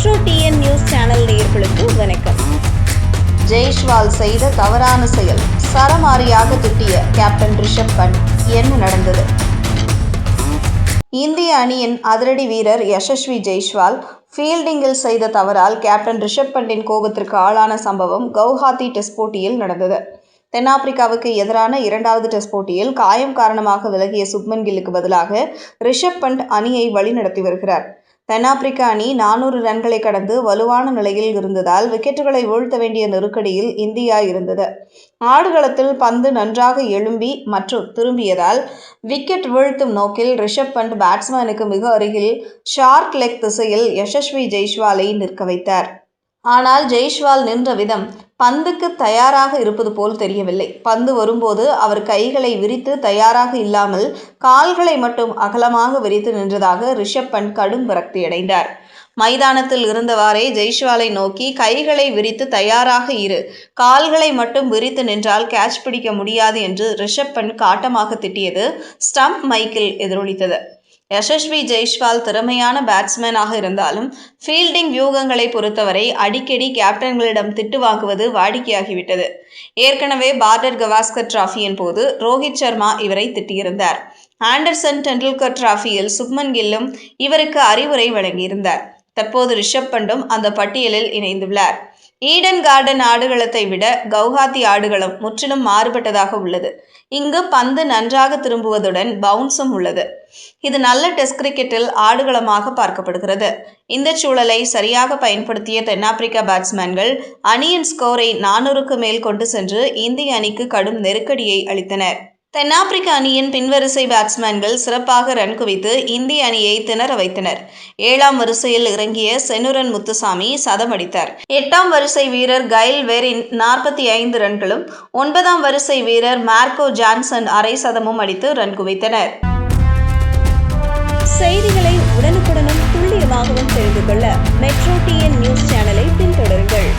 Metro TN news channel நேயர்களுக்கு வணக்கம். ஜெய்ஷ்வால் செய்த தவறான செயல், சரமாரியாக திட்டிய கேப்டன் ரிஷப் பண்ட். என்ன நடந்தது? இந்திய அணியின் அதிரடி வீரர் யசஸ்வி ஜெய்ஷ்வால் ஃபீல்டிங்கில் செய்த தவறால் கேப்டன் ரிஷப் பண்டின் கோபத்திற்கு ஆளான சம்பவம் கவுஹாத்தி டெஸ்ட் போட்டியில் நடந்தது. தென்னாப்பிரிக்காவுக்கு எதிரான 2வது டெஸ்ட் போட்டியில் காயம் காரணமாக விலகிய சுப்மன் கில்லுக்கு பதிலாக ரிஷப் பண்ட் அணியை வழிநடத்தி வருகிறார். தென்னாப்பிரிக்க அணி 400 ரன்களை கடந்து வலுவான நிலையில் இருந்ததால் விக்கெட்டுகளை வீழ்த்த வேண்டிய நெருக்கடியில் இந்தியா இருந்தது. ஆடுகளத்தில் பந்து நன்றாக எழும்பி மற்றும் திரும்பியதால் விக்கெட் வீழ்த்தும் நோக்கில் ரிஷப் பண்ட் பேட்ஸ்மேனுக்கு மிக அருகில் ஷார்ட் லெக் திசையில் யசஸ்வி ஜெய்ஷ்வாலை நிற்க வைத்தார். ஆனால் ஜெய்ஷ்வால் நின்ற விதம் பந்துக்கு தயாராக இருப்பது போல் தெரியவில்லை. பந்து வரும்போது அவர் கைகளை விரித்து தயாராக இல்லாமல் கால்களை மட்டும் அகலமாக விரித்து நின்றதாக ரிஷப் பண்ட் கடும் விரக்தியடைந்தார். மைதானத்தில் இருந்தவாறே ஜெய்ஷ்வாலை நோக்கி, கைகளை விரித்து தயாராக இரு, கால்களை மட்டும் விரித்து நின்றால் கேட்ச் பிடிக்க முடியாது என்று ரிஷப் பண்ட் காட்டமாக திட்டியது ஸ்டம்ப் மைக்கில் எதிரொலித்தது. யசஸ்வி ஜெய்ஷ்வால் திறமையான பேட்ஸ்மேனாக இருந்தாலும் ஃபீல்டிங் வியூகங்களை பொறுத்தவரை அடிக்கடி கேப்டன்களிடம் திட்டு வாங்குவது வாடிக்கையாகிவிட்டது. ஏற்கனவே பார்டர் கவாஸ்கர் டிராஃபியின் போது ரோஹித் சர்மா இவரை திட்டியிருந்தார். ஆண்டர்சன் டெண்டுல்கர் டிராஃபியில் சுப்மன் கில்லும் இவருக்கு அறிவுரை வழங்கியிருந்தார். தற்போது ரிஷப் பண்டும் அந்த பட்டியலில் இணைந்துள்ளார். ஈடன் கார்டன் ஆடுகளத்தை விட கவுஹாத்தி ஆடுகளம் முற்றிலும் மாறுபட்டதாக உள்ளது. இங்கு பந்து நன்றாக திரும்புவதுடன் பவுன்ஸும் உள்ளது. இது நல்ல டெஸ்ட் கிரிக்கெட்டில் ஆடுகளமாக பார்க்கப்படுகிறது. இந்த சூழலை சரியாக பயன்படுத்திய தென்னாப்பிரிக்க பேட்ஸ்மேன்கள் அணியின் ஸ்கோரை 400க்கு மேல் கொண்டு சென்று இந்திய அணிக்கு கடும் நெருக்கடியை அளித்தனர். தென்னாப்பிரிக்க அணியின் பின்வரிசை பேட்ஸ்மேன்கள் சிறப்பாக ரன் குவித்து இந்திய அணியை திணற வைத்தனர். 7ஆம் வரிசையில் இறங்கிய செனுரன் முத்துசாமி சதம் அடித்தார். 8ஆம் வரிசை வீரர் கைல் வெரின் 45 ரன்களும் 9ஆம் வரிசை வீரர் மார்க்கோ ஜான்சன் அரை சதமும் அடித்து ரன் குவித்தனர். செய்திகளை உடனுக்குடனும் துல்லியமாகவும் தெரிந்து கொள்ள மெட்ரோ டிஎன் நியூஸ் சேனலை பின்தொடருங்கள்.